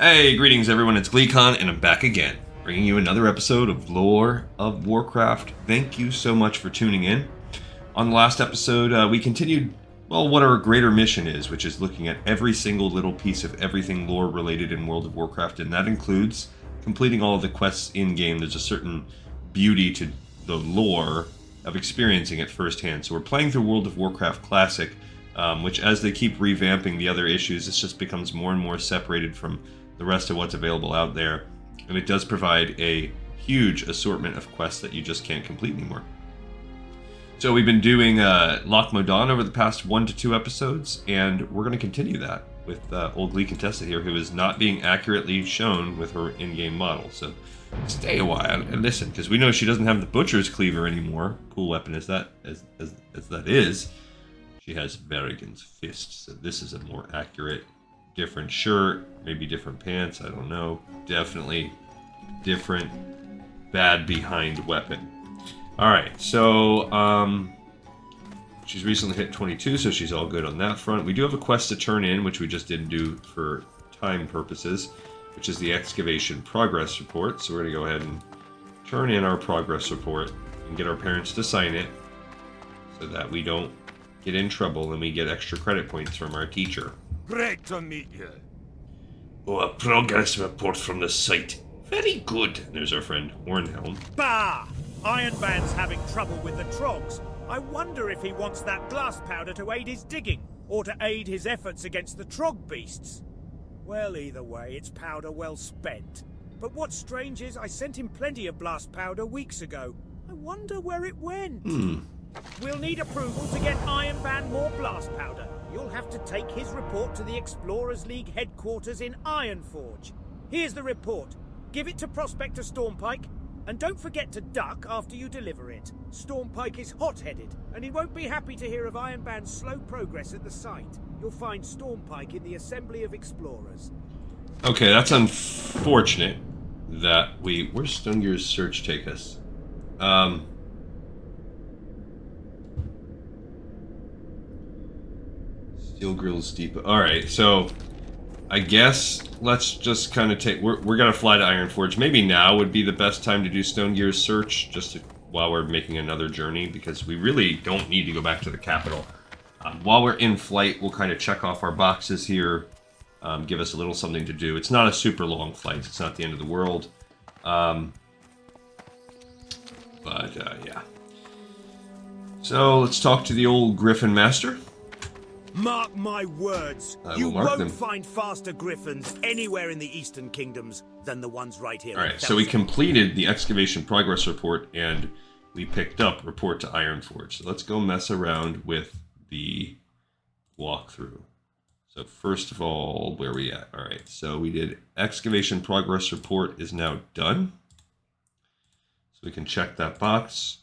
Hey, greetings everyone, it's GleeCon, and I'm back again, bringing you another episode of Lore of Warcraft. Thank you so much for tuning in. On the last episode, we continued, well, what our greater mission is, which is looking at every single little piece of everything lore related in World of Warcraft, and that includes completing all of the quests in-game. There's a certain beauty to the lore of experiencing it firsthand. So we're playing through World of Warcraft Classic, which as they keep revamping the other issues, this just becomes more and more separated from the rest of what's available out there, and it does provide a huge assortment of quests that you just can't complete anymore. So we've been doing Loch Modan over the past 1 to 2 episodes, and we're going to continue that with old Glee Contessa here, who is not being accurately shown with her in-game model. So stay a while and listen, because we know she doesn't have the Butcher's Cleaver anymore. Cool weapon as that is. She has Varrigan's Fist, so this is a more accurate, different shirt, maybe different pants, I don't know. Definitely different bad behind weapon. Alright, so she's recently hit 22, so she's all good on that front. We do have a quest to turn in, which we just didn't do for time purposes, which is the Excavation Progress Report. So we're going to go ahead and turn in our Progress Report and get our parents to sign it so that we don't get in trouble and we get extra credit points from our teacher. Great to meet you. Oh, a progress report from the site. Very good. There's our friend Hornhelm. Bah! Ironband's having trouble with the trogs. I wonder if he wants that blast powder to aid his digging, or to aid his efforts against the trog beasts. Well, either way, it's powder well spent. But what's strange is I sent him plenty of blast powder weeks ago. I wonder where it went. We'll need approval to get Ironband more blast powder. You'll have to take his report to the Explorers League headquarters in Ironforge. Here's the report. Give it to Prospector Stormpike, and don't forget to duck after you deliver it. Stormpike is hot-headed, and he won't be happy to hear of Ironband's slow progress at the site. You'll find Stormpike in the Assembly of Explorers. Okay, that's unfortunate that where's Stonegear's search take us? Steel Grill's Depot. Alright, so I guess let's just kind of take... We're going to fly to Ironforge. Maybe now would be the best time to do Stonegear's search, while we're making another journey, because we really don't need to go back to the capital. While we're in flight, we'll kind of check off our boxes here, give us a little something to do. It's not a super long flight. It's not the end of the world. Yeah. So let's talk to the old Griffin Master. Mark my words, you won't find faster griffins anywhere in the Eastern Kingdoms than the ones right here. Alright, so we completed the Excavation Progress Report, and we picked up Report to Ironforge. So let's go mess around with the walkthrough. So first of all, where are we at? Alright, so we did Excavation Progress Report is now done. So we can check that box.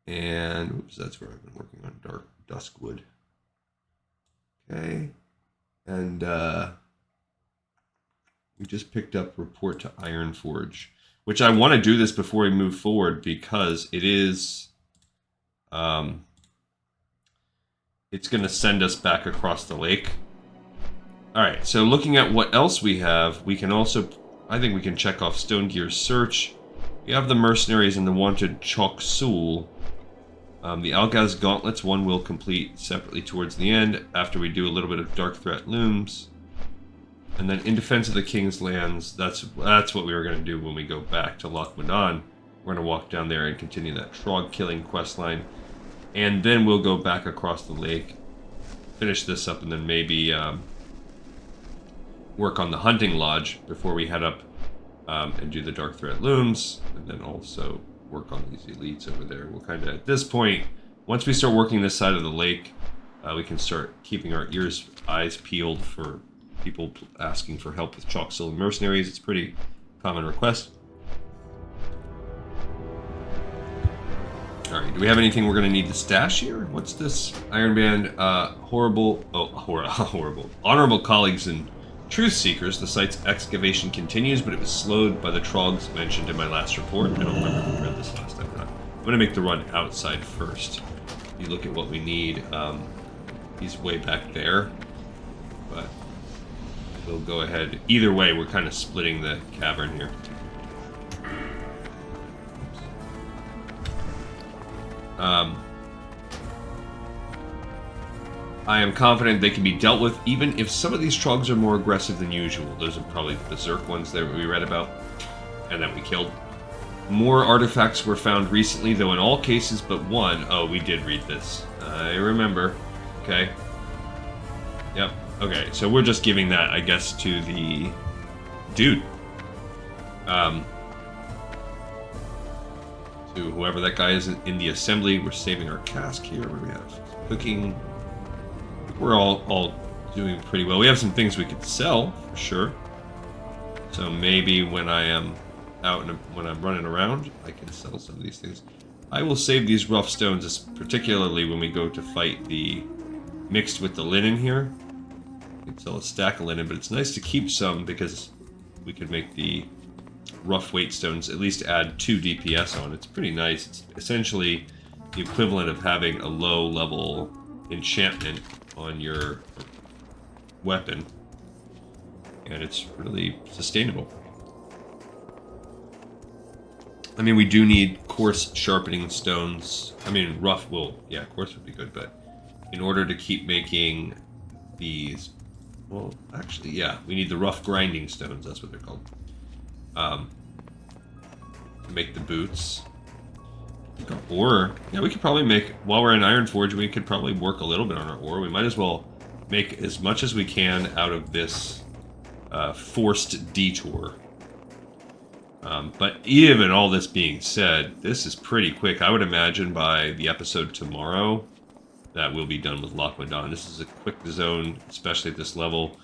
And, oops, that's where I've been working on Duskwood. Okay, and we just picked up Report to Ironforge, which I want to do this before we move forward because it is, it's going to send us back across the lake. Alright, so looking at what else we have, we can also, I think we can check off Stonegear's search. We have the mercenaries and the wanted Chok Sul. The Algaz Gauntlets, one will complete separately towards the end, after we do a little bit of Dark Threat Looms. And then in Defense of the King's Lands, that's what we were going to do when we go back to Loch Modan. We're going to walk down there and continue that Trog killing quest line. And then we'll go back across the lake, finish this up, and then maybe work on the Hunting Lodge before we head up and do the Dark Threat Looms, and then also work on these elites over there. We'll kind of, at this point, once we start working this side of the lake, we can start keeping our eyes peeled for people asking for help with Chok Sul and mercenaries. It's a pretty common request. Alright, do we have anything we're going to need to stash here? What's this? Ironband, horrible, honorable colleagues and truth seekers, the site's excavation continues, but it was slowed by the trogs mentioned in my last report. I don't remember if we read this last time or not. I'm going to make the run outside first. You look at what we need. He's way back there, but we'll go ahead. Either way, we're kind of splitting the cavern here. I am confident they can be dealt with, even if some of these trogs are more aggressive than usual. Those are probably the berserk ones that we read about, and that we killed. More artifacts were found recently, though in all cases but one. Oh, we did read this. I remember. Okay. Yep. Okay, so we're just giving that, I guess, to the dude. To whoever that guy is in the assembly. We're saving our cask here. What do we have? Cooking. We're all doing pretty well. We have some things we could sell, for sure. So maybe when I am out and when I'm running around, I can sell some of these things. I will save these rough stones, particularly when we go to fight the mixed with the linen here. I can sell a stack of linen, but it's nice to keep some because we could make the rough weight stones at least add 2 DPS on. It's pretty nice. It's essentially the equivalent of having a low level enchantment on your weapon, and it's really sustainable. I mean, we do need coarse sharpening stones. I mean, rough will, yeah, coarse would be good, but in order to keep making these, well, actually, yeah, we need the rough grinding stones, that's what they're called, to make the boots. Or, yeah, we could probably make, while we're in Ironforge, we could probably work a little bit on our ore. We might as well make as much as we can out of this forced detour. But even all this being said, this is pretty quick. I would imagine by the episode tomorrow that we'll be done with Loch Modan. This is a quick zone, especially at this level,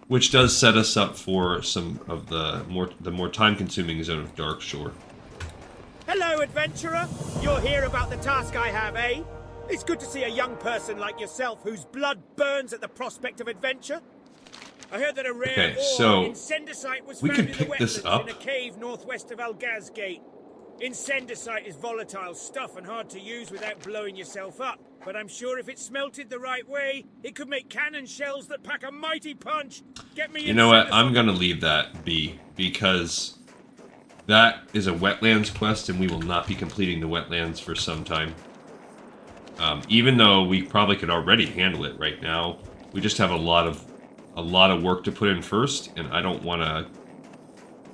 which does set us up for some of the more time-consuming zone of Darkshore. Hello, adventurer. You're here about the task I have, eh? It's good to see a young person like yourself whose blood burns at the prospect of adventure. I heard that a rare incendicite was found in the wetlands in a cave northwest of Algazgate. Incendicite is volatile stuff and hard to use without blowing yourself up. But I'm sure if it's smelted the right way, it could make cannon shells that pack a mighty punch. Get me. You know what? I'm gonna leave that be, because that is a wetlands quest, and we will not be completing the wetlands for some time. Even though we probably could already handle it right now, we just have a lot of work to put in first, and I don't want to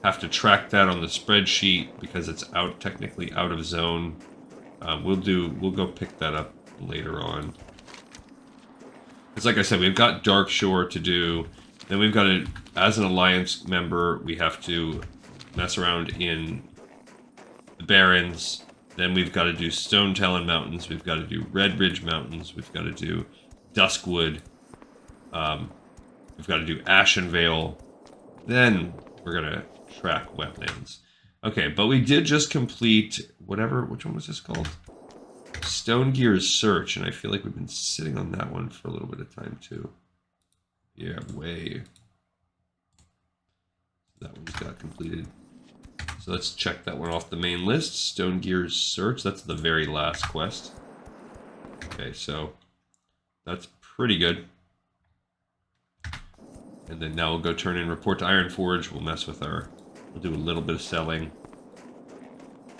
have to track that on the spreadsheet because it's technically out of zone. We'll go pick that up later on. It's like I said, we've got Darkshore to do. Then we've got to, as an Alliance member, we have to mess around in the Barrens. Then we've got to do Stone Talon Mountains. We've got to do Red Ridge Mountains. We've got to do Duskwood. We've got to do Ashenvale. Then we're gonna track wetlands. Okay, but we did just complete which one was this called? Stonegear's Search, and I feel like we've been sitting on that one for a little bit of time too. Yeah, way. That one's got completed. So let's check that one off the main list. Stonegear's Search, that's the very last quest. Okay, so that's pretty good. And then now we'll go turn in report to Ironforge. We'll mess with we'll do a little bit of selling.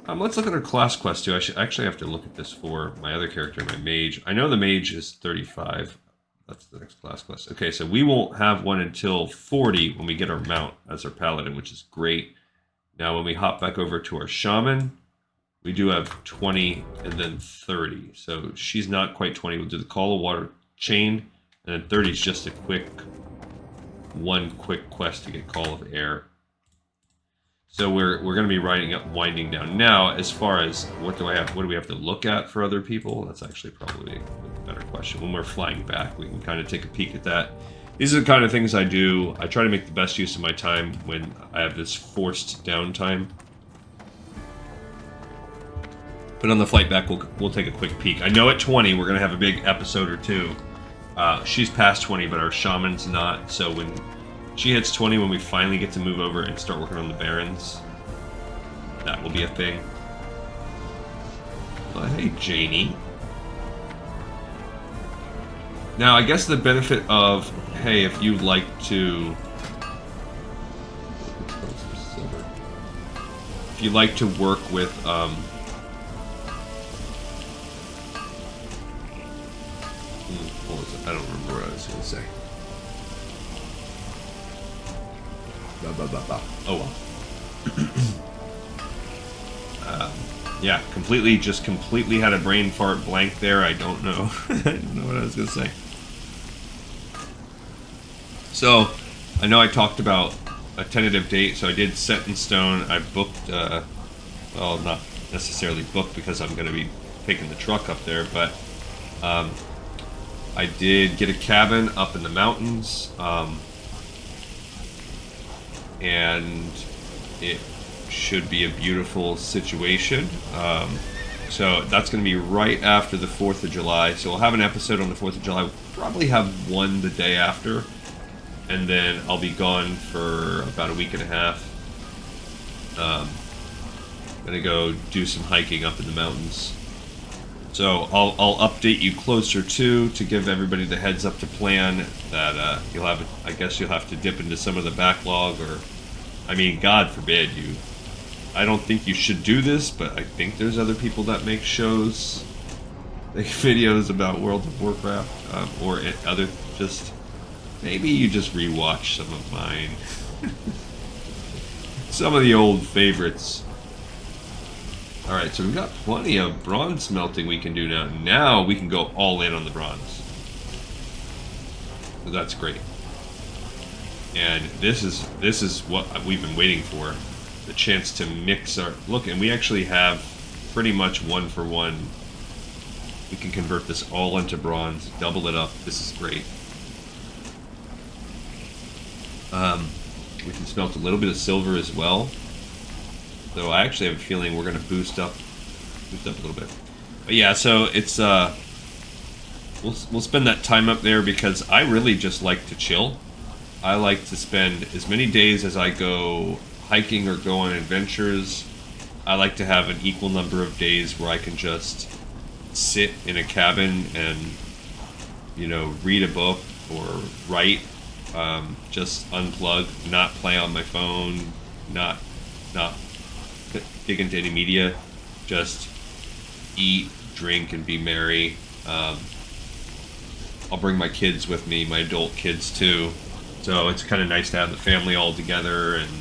Let's look at our class quest too. I actually have to look at this for my other character, my mage. I know the mage is 35. That's the next class quest. Okay, so we won't have one until 40 when we get our mount as our paladin, which is great. Now when we hop back over to our shaman, we do have 20 and then 30. So she's not quite 20. We'll do the Call of Water chain, and then 30 is just a one quick quest to get Call of Air. So we're going to be winding down now. As far as what do we have to look at for other people? That's actually probably a better question. When we're flying back, we can kind of take a peek at that. These are the kind of things I do. I try to make the best use of my time when I have this forced downtime. But on the flight back, we'll take a quick peek. I know at 20 we're going to have a big episode or two. She's past 20, but our shaman's not. So when she hits 20, when we finally get to move over and start working on the Barrens, that will be a thing. Hey, Janie. Now, I guess the benefit of, hey, if you'd like to if you like to work with what was it? I don't remember what I was going to say. Oh well. Yeah, completely had a brain fart blank there. I don't know. I don't know what I was going to say. So, I know I talked about a tentative date, so I did set in stone. I booked, well, not necessarily booked because I'm going to be taking the truck up there, but I did get a cabin up in the mountains, and it should be a beautiful situation. So that's going to be right after the 4th of July. So we'll have an episode on the 4th of July. We'll probably have one the day after. And then I'll be gone for about a week and a half. Gonna go do some hiking up in the mountains. So I'll update you closer to give everybody the heads up to plan that you'll have. I guess you'll have to dip into some of the backlog, or, I mean, God forbid you. I don't think you should do this, but I think there's other people that make shows, make videos about World of Warcraft, or other just. Maybe you just rewatch some of mine. Some of the old favorites. Alright, so we've got plenty of bronze smelting we can do now. Now we can go all in on the bronze. So that's great. And this is what we've been waiting for. The chance to mix our... Look, and we actually have pretty much 1 for 1. We can convert this all into bronze, double it up. This is great. We can smelt a little bit of silver as well. So I actually have a feeling we're going to boost up a little bit. But yeah, so it's we'll spend that time up there because I really just like to chill. I like to spend as many days as I go hiking or go on adventures. I like to have an equal number of days where I can just sit in a cabin and, you know, read a book or write. Just unplug, not play on my phone, not dig into any media, just eat, drink, and be merry. I'll bring my kids with me, my adult kids too. So it's kind of nice to have the family all together, and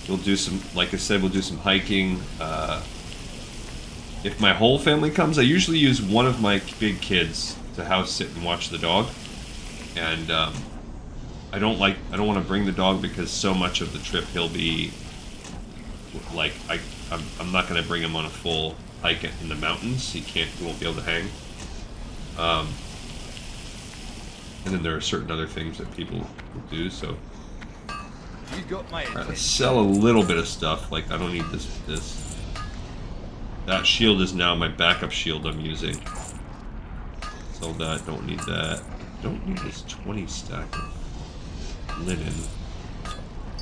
we'll do some, like I said, we'll do some hiking. If my whole family comes, I usually use one of my big kids to house sit and watch the dog. And I don't want to bring the dog because so much of the trip he'll be like, I'm not going to bring him on a full hike in the mountains. He won't be able to hang. And then there are certain other things that people will do. So you got my attention. I sell a little bit of stuff. Like, I don't need this. That shield is now my backup shield I'm using. Sell that. Don't need that. Don't need this 20 stack of linen.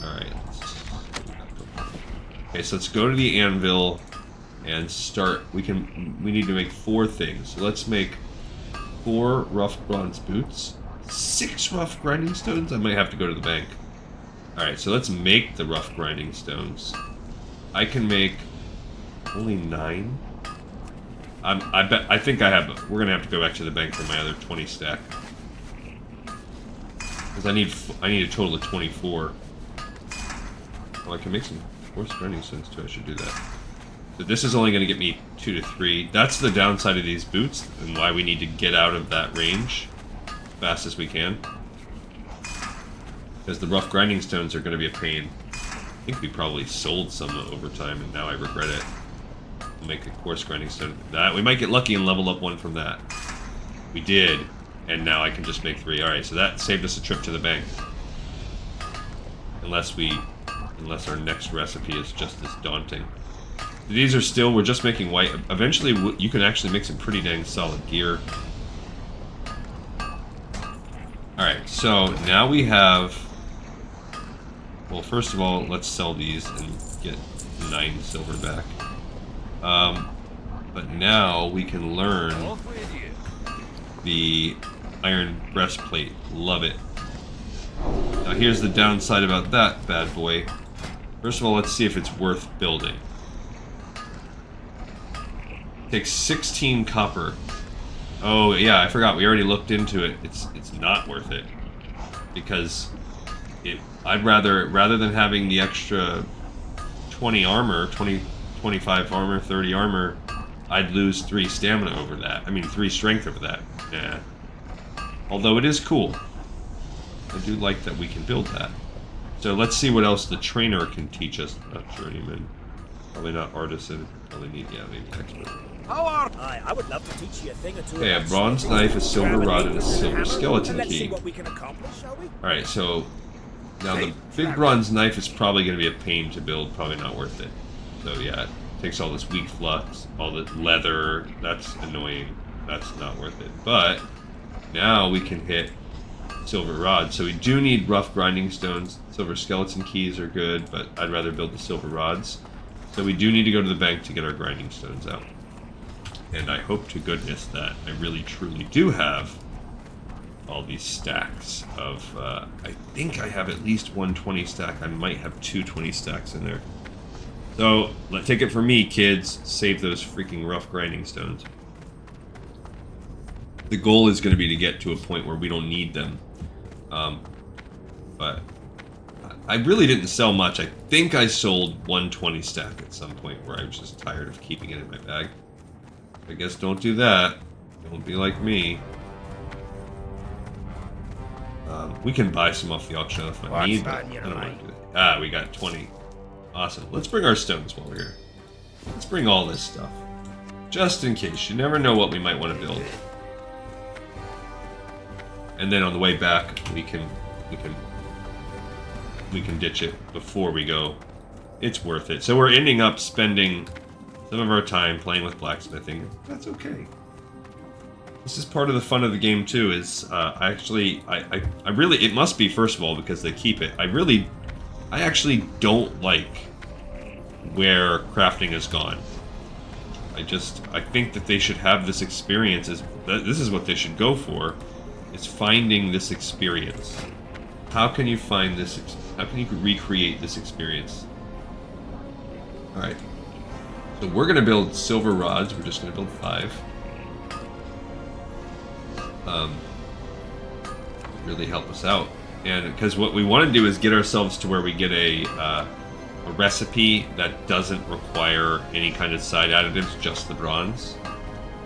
Alright. Okay, so let's go to the anvil and start. We need to make 4 things. So let's make 4 rough bronze boots, 6 rough grinding stones. I might have to go to the bank. Alright, so let's make the rough grinding stones. I can make only 9. I think I have. We're gonna have to go back to the bank for my other 20 stack. Because I need a total of 24. Oh, I can make some coarse grinding stones too. I should do that. So this is only going to get me 2 to 3. That's the downside of these boots, and why we need to get out of that range as fast as we can. Because the rough grinding stones are going to be a pain. I think we probably sold some over time, and now I regret it. We'll make a coarse grinding stone. That we might get lucky and level up 1 from that. We did. And now I can just make 3. Alright, so that saved us a trip to the bank. Unless our next recipe is just as daunting. These are still, we're just making white. Eventually, you can actually make some pretty dang solid gear. Alright, so now we have... Well, first of all, let's sell these and get 9 silver back. But now we can learn the iron breastplate. Love it. Now here's the downside about that bad boy. First of all, let's see if it's worth building. Takes 16 copper. Oh yeah, I forgot. We already looked into it. It's not worth it because I'd rather than having the extra 20 armor, 25 armor, 30 armor, I'd lose 3 stamina over that. I mean 3 strength over that. Nah. Although it is cool. I do like that we can build that. So let's see what else the trainer can teach us. Not journeyman. Probably not artisan. Probably need, yeah, maybe expert. Aye, I would love to teach you a thing or two. Okay, a about bronze smithing. knife, a silver rod, and a silver Hammer, skeleton and let's see key. what we can accomplish, shall we? Alright, so now the big bronze knife is probably going to be a pain to build, probably not worth it. So yeah, it takes all this weak flux, all the leather, that's annoying. That's not worth it. But now we can hit silver rod. So we do need rough grinding stones. Silver skeleton keys are good, but I'd rather build the silver rods. So we do need to go to the bank to get our grinding stones out. And I hope to goodness that I really truly do have all these stacks of, I think I have at least 120 stack. I might have 220 stacks in there. So, take it from me, kids. Save those freaking rough grinding stones. The goal is going to be to get to a point where we don't need them. But I really didn't sell much. I think I sold 120 stack at some point where I was just tired of keeping it in my bag. I guess don't do that. Don't be like me. We can buy some off the auction if I need, but I don't want to do that. Ah, we got 20. Awesome. Let's bring our stones while we're here. Let's bring all this stuff. Just in case. You never know what we might want to build. And then on the way back, we can ditch it before we go. It's worth it. So we're ending up spending some of our time playing with blacksmithing. That's okay. This is part of the fun of the game too. Is I really, it must be, first of all, because they keep it. I actually don't like where crafting has gone. I think that they should have this experience. This is what they should go for. Is finding this experience. How can you find this? How can you recreate this experience? All right. So we're gonna build silver rods. We're just gonna build 5. Really help us out, and because what we want to do is get ourselves to where we get a recipe that doesn't require any kind of side additives, just the bronze.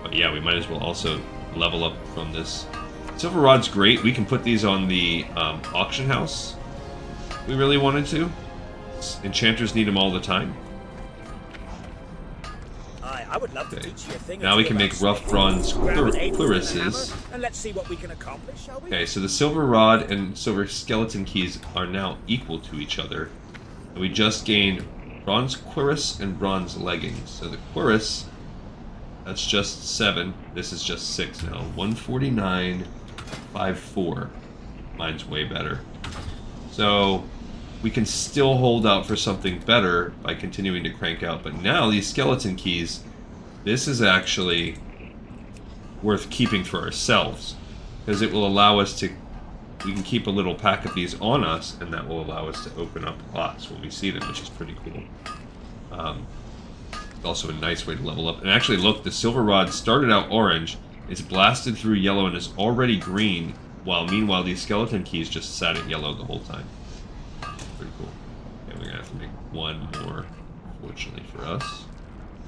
But yeah, we might as well also level up from this. Silver rod's great. We can put these on the auction house. We really wanted to. Enchanters need them all the time. I would love to teach you a thing. Now we can make rough bronze cuirasses. And let's see what we can accomplish, shall we? Okay, so the silver rod and silver skeleton keys are now equal to each other. And we just gained bronze cuirass and bronze leggings. So the cuirass, that's just 7. This is just 6 now. 149, 54. Mine's way better. So we can still hold out for something better by continuing to crank out. But now these skeleton keys, this is actually worth keeping for ourselves, because it will allow us to, we can keep a little pack of these on us, and that will allow us to open up lots when we see them, which is pretty cool. It's also a nice way to level up. And actually, look, the silver rod started out orange, it's blasted through yellow, and is already green, while meanwhile these skeleton keys just sat at yellow the whole time. Pretty cool. Okay, we're gonna have to make 1 more, fortunately for us.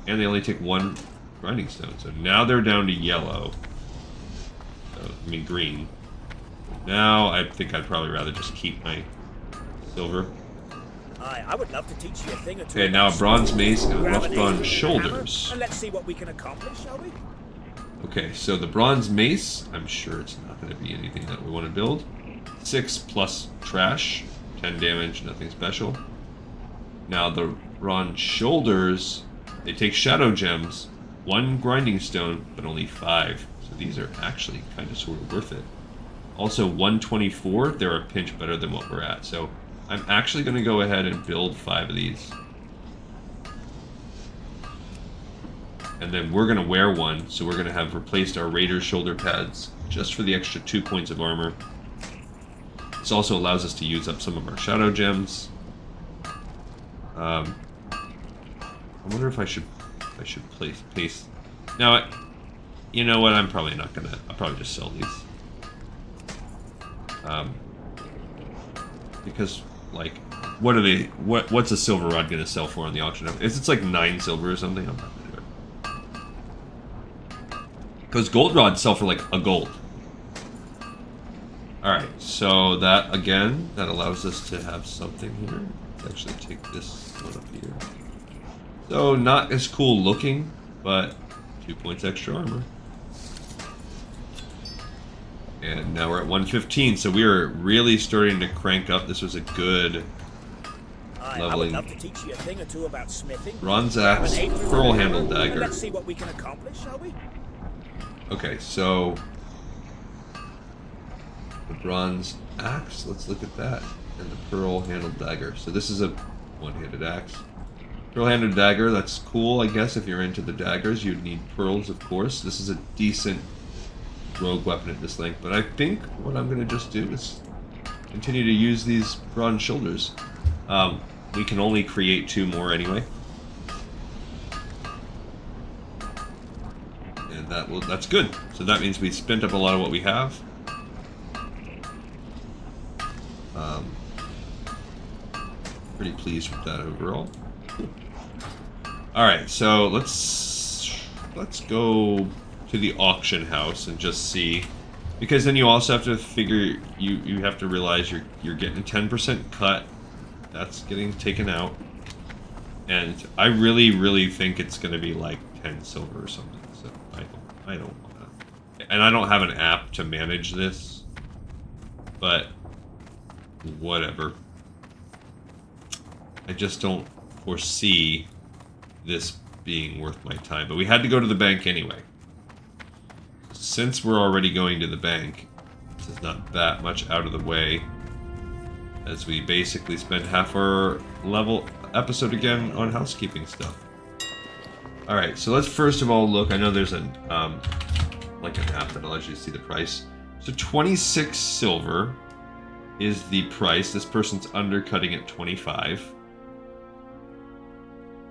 And they only take 1 grinding stone, so now they're down to yellow. So, I mean green. Now I think I'd probably rather just keep my silver. I would love to teach you a thing or two. Okay, now a bronze mace and rough bronze shoulders. And let's see what we can accomplish, shall we? Okay, so the bronze mace, I'm sure it's not going to be anything that we want to build. 6 plus trash, 10 damage, nothing special. Now the bronze shoulders, they take shadow gems, 1 grinding stone, but only 5. So these are actually kind of sort of worth it. Also 124, they're a pinch better than what we're at. So I'm actually going to go ahead and build 5 of these. And then we're going to wear 1, so we're going to have replaced our Raider's shoulder pads just for the extra 2 points of armor. This also allows us to use up some of our shadow gems. I wonder if I should paste. Now, you know what? I'm probably not gonna. I'll probably just sell these. Because like, what are they? What's a silver rod gonna sell for on the auction? If it's like 9 silver or something, I'm not gonna do it. Because gold rods sell for like a gold. All right, so that again, that allows us to have something here. Let's actually take this one up here. So not as cool looking, but 2 points extra armor. And now we're at 115, so we are really starting to crank up. This was a good leveling. I would love to teach you a thing or two about smithing. Bronze axe, pearl handle dagger. Let's see what we can accomplish, shall we? Okay, so the bronze axe, let's look at that. And the pearl handle dagger. So this is a one-handed axe. Pearl handle dagger, that's cool, I guess. If you're into the daggers, you'd need pearls, of course. This is a decent rogue weapon at this length, but I think what I'm going to just do is continue to use these bronze shoulders. We can only create 2 more anyway. And that's good. So that means we spent up a lot of what we have. Pretty pleased with that overall. Alright, so let's go to the auction house and just see, because then you also have to figure, you have to realize you're getting a 10% cut. That's getting taken out, and I really think it's going to be like 10 silver or something. So I don't want to, and I don't have an app to manage this, but whatever. I just don't foresee this being worth my time, but we had to go to the bank anyway. Since we're already going to the bank, this is not that much out of the way, as we basically spend half our episode again on housekeeping stuff. Alright, so let's first of all look. I know there's an like an app that allows you to see the price. So 26 silver is the price. This person's undercutting at 25.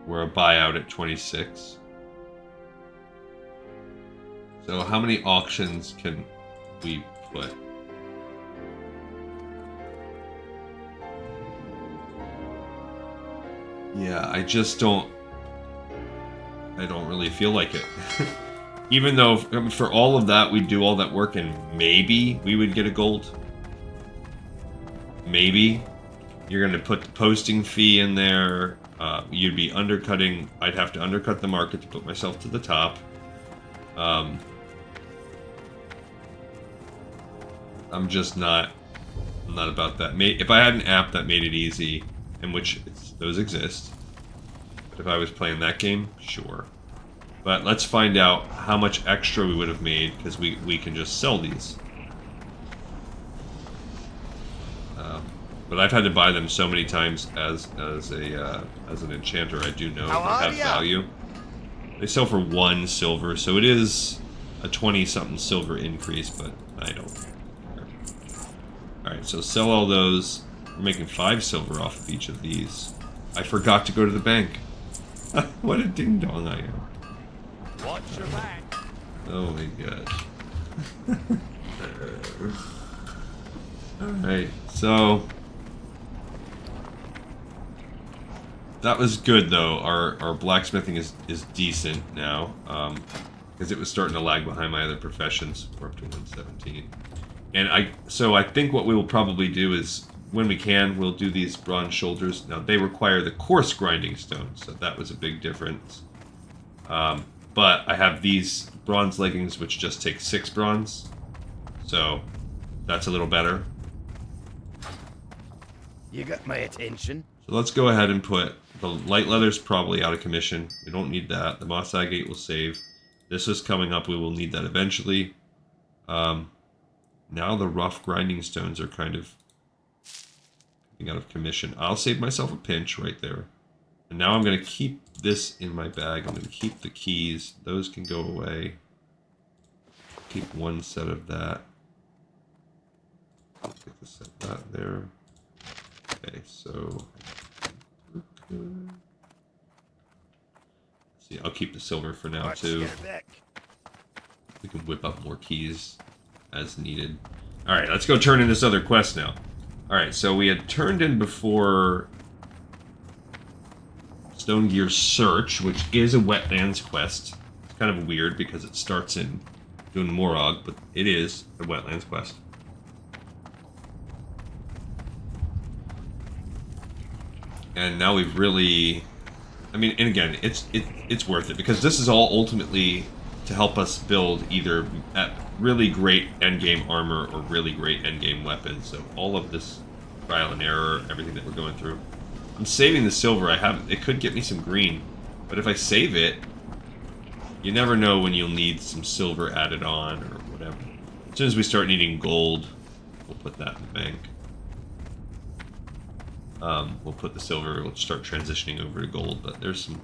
We're a buyout at 26. So how many auctions can we put? Yeah, I don't really feel like it. Even though for all of that, we'd do all that work and maybe we would get a gold. Maybe. You're going to put the posting fee in there. You'd be undercutting. I'd have to undercut the market to put myself to the top. I'm just not about that. If I had an app that made it easy, in which those exist, but if I was playing that game, sure. But let's find out how much extra we would have made, because we can just sell these. But I've had to buy them so many times as an enchanter. I do know they have value. They sell for 1 silver, so it is a 20-something silver increase, but I don't care. Alright, so sell all those. We're making 5 silver off of each of these. I forgot to go to the bank. What a ding-dong I am. Watch your back. Oh my gosh. Alright, so that was good though. Our blacksmithing is decent now. Because it was starting to lag behind my other professions. We're up to 117. And I think what we will probably do is, when we can, we'll do these bronze shoulders. Now, they require the coarse grinding stone, so that was a big difference. But I have these bronze leggings, which just take 6 bronze. So, that's a little better. You got my attention. So let's go ahead and put the light leather's probably out of commission. We don't need that. The moss agate will save. This is coming up. We will need that eventually. Now the rough grinding stones are kind of out of commission. I'll save myself a pinch right there. And now I'm going to keep this in my bag. I'm going to keep the keys. Those can go away. Keep 1 set of that. I'll take the set that there. Okay, so See, I'll keep the silver for now Watch too. your back. We can whip up more keys as needed. Alright, let's go turn in this other quest now. Alright, so we had turned in before Stonegear Search, which is a wetlands quest. It's kind of weird because it starts in Morog, but it is a wetlands quest. And now we've really... I mean, and again, it's worth it, because this is all ultimately to help us build either at really great endgame armor or really great endgame weapons. So all of this trial and error, everything that we're going through. I'm saving the silver. It could get me some green, but if I save it, you never know when you'll need some silver added on or whatever. As soon as we start needing gold, we'll put that in the bank. We'll put the silver, we'll start transitioning over to gold, but there's some,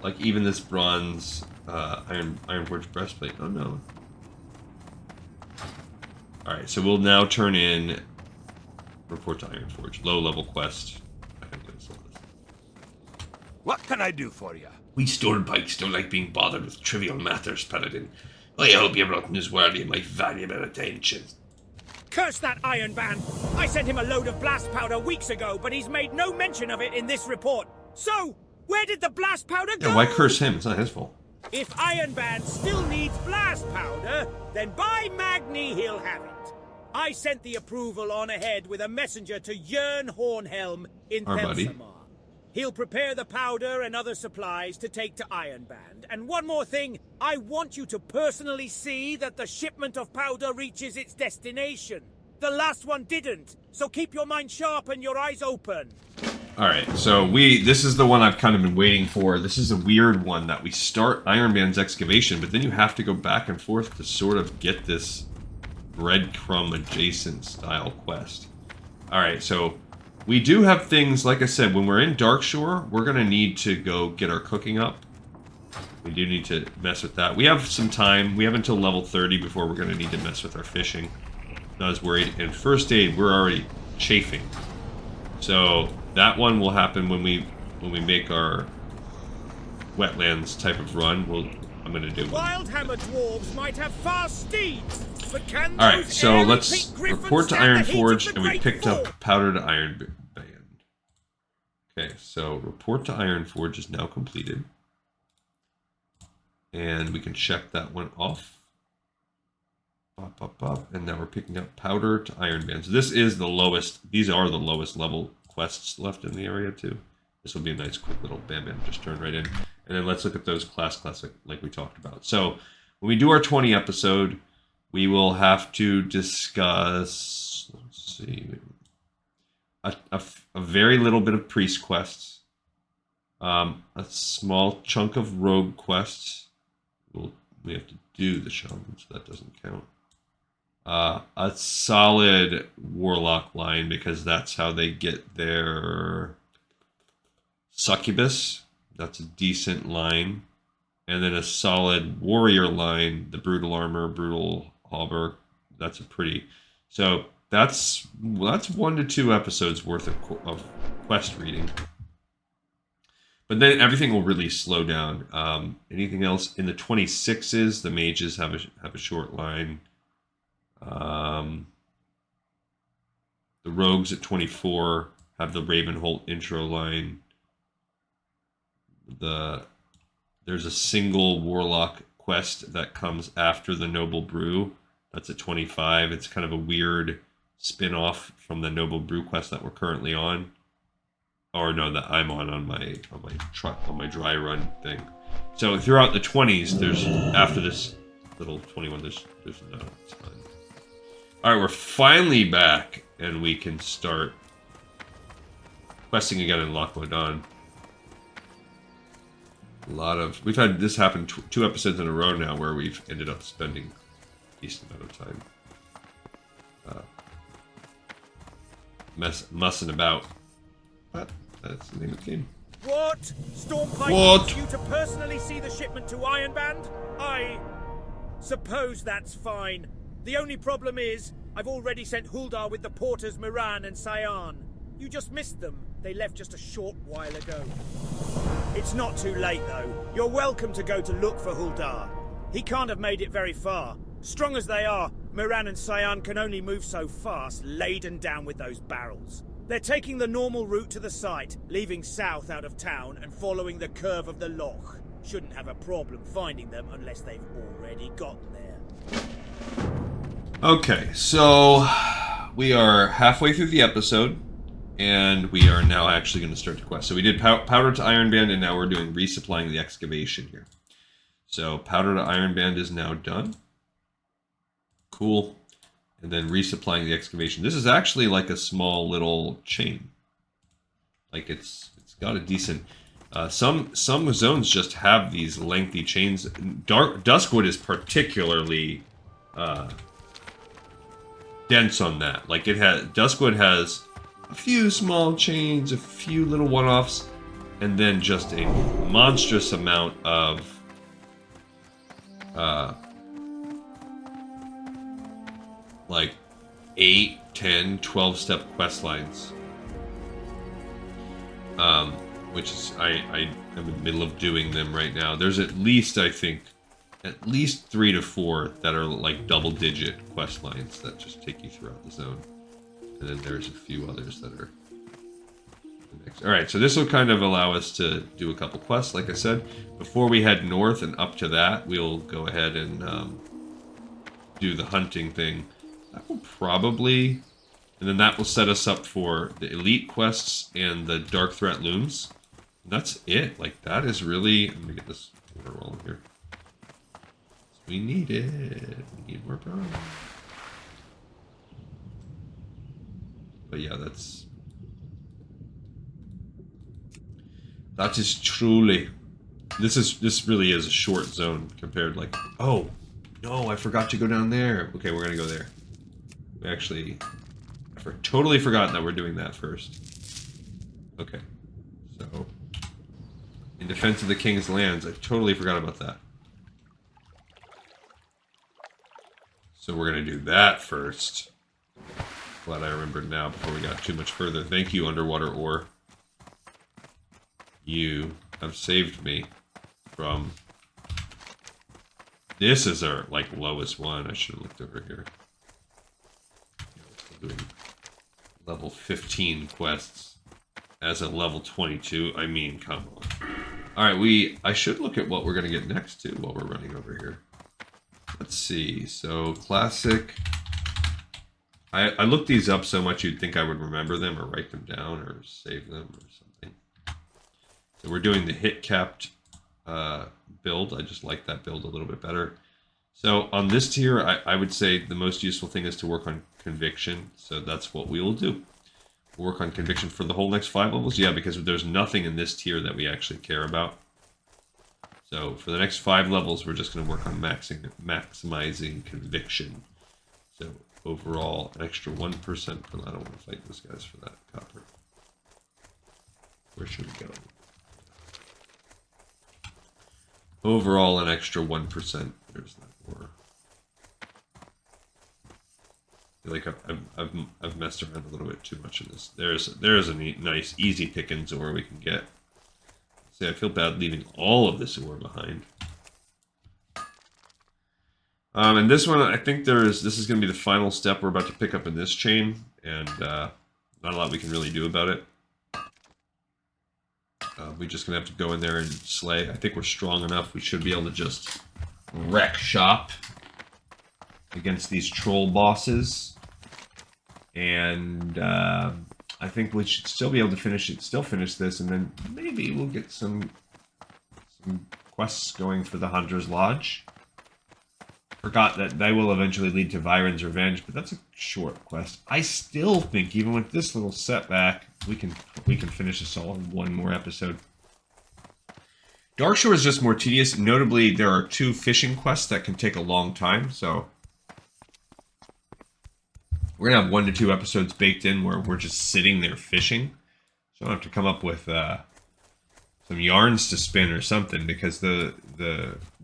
like even this bronze Ironforge breastplate. Oh no. Alright, so we'll now turn in report to Ironforge. Low level quest. What can I do for you? We Stormpikes don't like being bothered with trivial matters, Paladin. I hope you brought this worthy of my valuable attention. Curse that Ironband! I sent him a load of blast powder weeks ago, but he's made no mention of it in this report. So, where did the blast powder go? Yeah, why curse him? It's not his fault. If Ironband still needs blast powder, then by Magni he'll have it. I sent the approval on ahead with a messenger to Jörn Hornhelm in Our buddy. Pelsamar. He'll prepare the powder and other supplies to take to Ironband. And one more thing, I want you to personally see that the shipment of powder reaches its destination. The last one didn't, so keep your mind sharp and your eyes open. Alright, so this is the one I've kind of been waiting for. This is a weird one that we start Ironband's excavation, but then you have to go back and forth to sort of get this breadcrumb adjacent style quest. Alright, so we do have things, like I said, when we're in Darkshore, we're going to need to go get our cooking up. We do need to mess with that. We have some time. We have until level 30 before we're going to need to mess with our fishing. Not as worried. And first aid, we're already chafing. So that one will happen when we make our wetlands type of run. I'm going to do one. Wildhammer dwarves might have fast steeds, but can Alright, those so airy let's pink griffins report to stand the heat of Ironforge, the and we Great picked Fall? up powder to Ironband. Okay, so report to Ironforge is now completed. And we can check that one off. And now we're picking up powder to Ironband. So this is the lowest, these are the lowest level quests left in the area too. This will be a nice quick little bam, just turn right in. And then let's look at those class like we talked about. So when we do our 20 episode, we will have to discuss, let's see, a very little bit of priest quests, a small chunk of rogue quests. We have to do the shaman, so that doesn't count. A solid warlock line, because that's how they get their succubus. That's a decent line. And then a solid warrior line, the brutal armor, brutal hauberk. That's a pretty... So that's 1 to 2 episodes worth of quest reading. But then everything will really slow down. Anything else in the 26s? The mages have a short line. The rogues at 24 have the Ravenholt intro line. There's a single warlock quest that comes after the Noble Brew. That's at 25. It's kind of a weird spin-off from the Noble Brew quest that we're currently on. Or no, that I'm on my dry run thing. So throughout the 20s, there's after this little 21, there's no time. All right, we're finally back, and we can start questing again in Loch Modan. We've had this happen 2 episodes in a row now, where we've ended up spending a decent amount of time mussing about. But that's the name of the game. What? Stormpike What? wants you to personally see the shipment to Ironband? I suppose that's fine. The only problem is, I've already sent Huldar with the porters Miran and Cyan. You just missed them. They left just a short while ago. It's not too late, though. You're welcome to go to look for Huldar. He can't have made it very far. Strong as they are, Moran and Cyan can only move so fast, laden down with those barrels. They're taking the normal route to the site, leaving south out of town and following the curve of the loch. Shouldn't have a problem finding them unless they've already gotten there. Okay, so we are halfway through the episode, and we are now actually going to start the quest. So we did Powder to Ironband, and now we're doing Resupplying the Excavation here. So Powder to Ironband is now done. Cool. And then Resupplying the Excavation. This is actually like a small little chain. Like it's got a decent... some zones just have these lengthy chains. Duskwood is particularly dense on that. Like Duskwood has a few small chains, a few little one-offs, and then just a monstrous amount of like 8, 10, 12-step quest lines. Which is, I'm in the middle of doing them right now. There's at least, I think, at least 3 to 4 that are like double-digit quest lines that just take you throughout the zone. And then there's a few others that are next. Alright, so this will kind of allow us to do a couple quests, like I said. Before we head north and up to that, we'll go ahead and do the hunting thing. That will probably... And then that will set us up for the elite quests and the dark threat looms. And that's it. Like, that is really... I'm gonna get this water well here. We need it. We need more power. But yeah, that's... That is truly... This really is a short zone compared, like... Oh! No, I forgot to go down there. Okay, we're gonna go there. We actually... totally forgotten that we're doing that first. Okay. So... In defense of the King's lands, I totally forgot about that. So we're gonna do that first. Glad I remembered now before we got too much further. Thank you, underwater ore. You have saved me from... This is our, like, lowest one. I should have looked over here. We're doing level 15 quests as a level 22. I mean, come on. Alright, I should look at what we're going to get next, too, while we're running over here. Let's see. So, classic... I looked these up so much you'd think I would remember them or write them down or save them or something. So we're doing the hit-capped build. I just like that build a little bit better. So on this tier, I would say the most useful thing is to work on conviction. So that's what we will do. We'll work on conviction for the whole next 5 levels. Yeah, because there's nothing in this tier that we actually care about. So for the next 5 levels, we're just going to work on maximizing conviction. So overall, an extra 1%. But I don't want to fight those guys for that copper. Where should we go? Overall, an extra 1%. There's that ore. I feel like I've messed around a little bit too much in this. There's a nice easy pickings ore we can get. See, I feel bad leaving all of this ore behind. And this one, I think this is going to be the final step we're about to pick up in this chain, and not a lot we can really do about it. We're just going to have to go in there and slay. I think we're strong enough. We should be able to just wreck shop against these troll bosses. And I think we should still be able to finish this, and then maybe we'll get some quests going for the Hunter's Lodge. Forgot that they will eventually lead to Viren's Revenge, but that's a short quest. I still think, even with this little setback, we can finish this all in one more episode. Darkshore is just more tedious. Notably, there are 2 fishing quests that can take a long time, so we're gonna have 1 to 2 episodes baked in where we're just sitting there fishing. So I have to come up with some yarns to spin or something, because the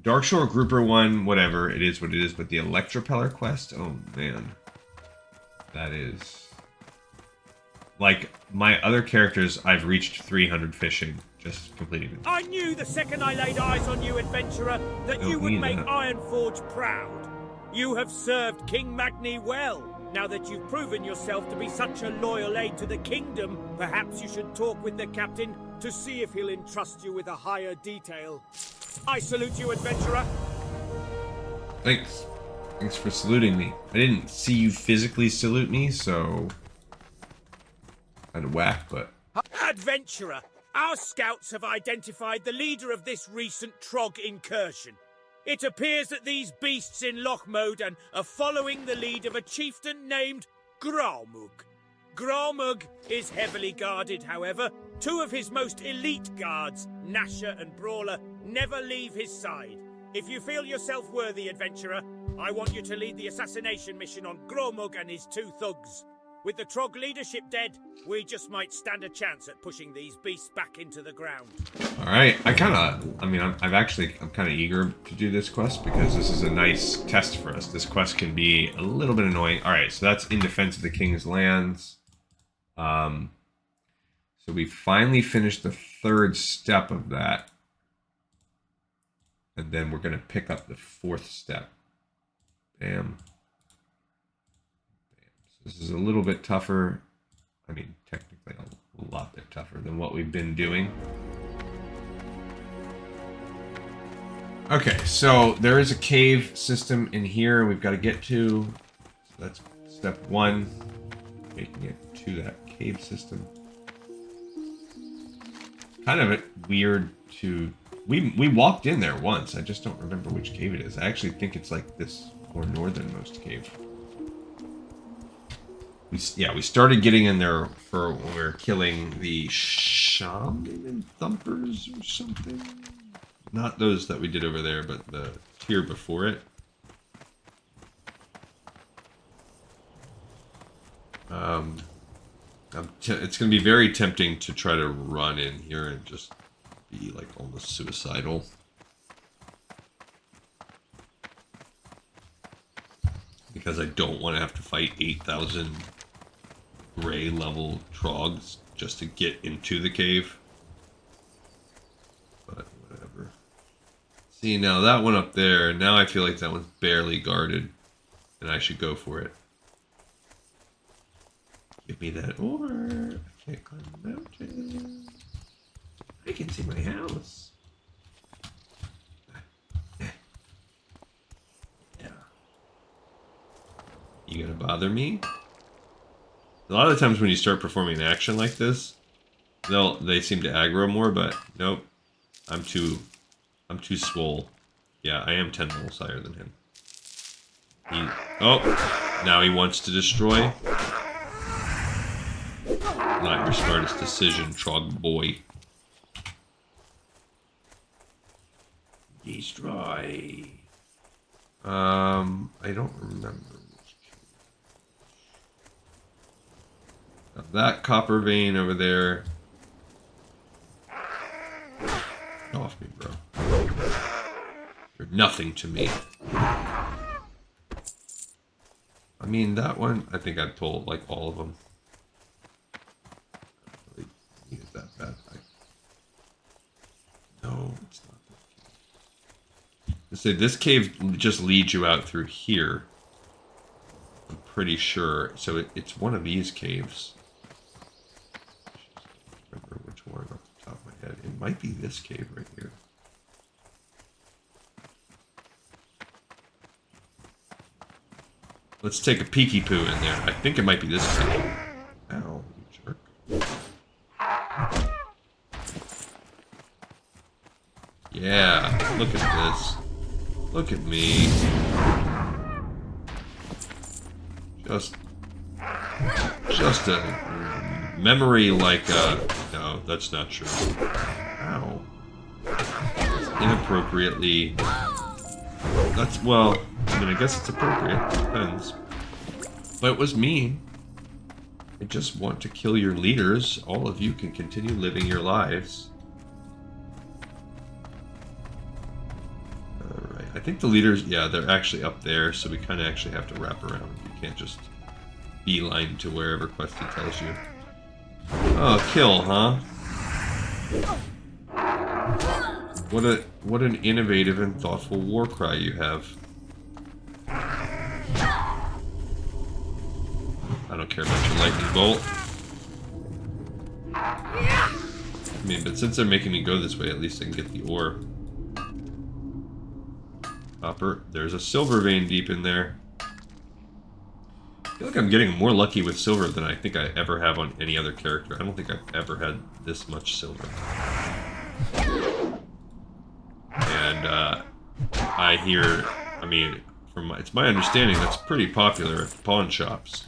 Darkshore Grouper one, whatever, it is what it is, but the Electropeller quest, oh man. That is like, my other characters, I've reached 300 fishing, just completing them. I knew the second I laid eyes on you, adventurer, that you would make Ironforge proud. You have served King Magni well. Now that you've proven yourself to be such a loyal aid to the kingdom, perhaps you should talk with the captain to see if he'll entrust you with a higher detail. I salute you, adventurer. Thanks. Thanks for saluting me. I didn't see you physically salute me, so... kind of whack, but... Adventurer, our scouts have identified the leader of this recent Trog incursion. It appears that these beasts in Loch Modan are following the lead of a chieftain named Gromug. Gromug is heavily guarded, however. Two of his most elite guards, Nasher and Brawler, never leave his side. If you feel yourself worthy, adventurer, I want you to lead the assassination mission on Gromug and his two thugs. With the Trog leadership dead, we just might stand a chance at pushing these beasts back into the ground. Alright, I'm kind of eager to do this quest because this is a nice test for us. This quest can be a little bit annoying. Alright, so that's in defense of the king's lands. So we finally finished the third step of that. And then we're going to pick up the fourth step. Bam. This is a little bit tougher. I mean, technically a lot bit tougher than what we've been doing. Okay, so there is a cave system in here we've got to get to. So that's step one, making it to that cave system. Kind of weird to... We walked in there once. I just don't remember which cave it is. I actually think it's like this more northernmost cave. We started getting in there for when we were killing the shaman and thumpers or something. Not those that we did over there, but the tier before it. It's going to be very tempting to try to run in here and just be like almost suicidal. Because I don't want to have to fight 8,000 gray level trogs just to get into the cave. But whatever. See, now that one up there, now I feel like that one's barely guarded. And I should go for it. Give me that ore. I can't climb the mountain. I can see my house. Yeah. You gonna bother me? A lot of the times when you start performing an action like this, they seem to aggro more, but nope. I'm too swole. Yeah, I am 10 levels higher than him. Now he wants to destroy. Not your smartest decision, Trog boy. Destroy. I don't remember. That copper vein over there. Get off me, bro. You're nothing to me. I mean, that one, I think I've told like all of them. I don't really need it that bad. No, it's not that cave. Let's say this cave just leads you out through here. I'm pretty sure. So it's one of these caves. Remember which one off the top of my head. It might be this cave right here. Let's take a peeky poo in there. I think it might be this cave. Ow, you jerk. Yeah, look at this. Look at me. Just a memory like no, that's not true. Ow. Inappropriately. That's, well, I mean, I guess it's appropriate. Depends. But it was mean. I just want to kill your leaders. All of you can continue living your lives. Alright, I think the leaders, yeah, they're actually up there, so we kind of actually have to wrap around. You can't just beeline to wherever Questy tells you. Oh, kill, huh? What an innovative and thoughtful war cry you have. I don't care about your lightning bolt. I mean, but since they're making me go this way, at least I can get the ore. Copper. There's a silver vein deep in there. I feel like I'm getting more lucky with silver than I think I ever have on any other character. I don't think I've ever had this much silver. And I hear, I mean, it's my understanding that's pretty popular at the pawn shops.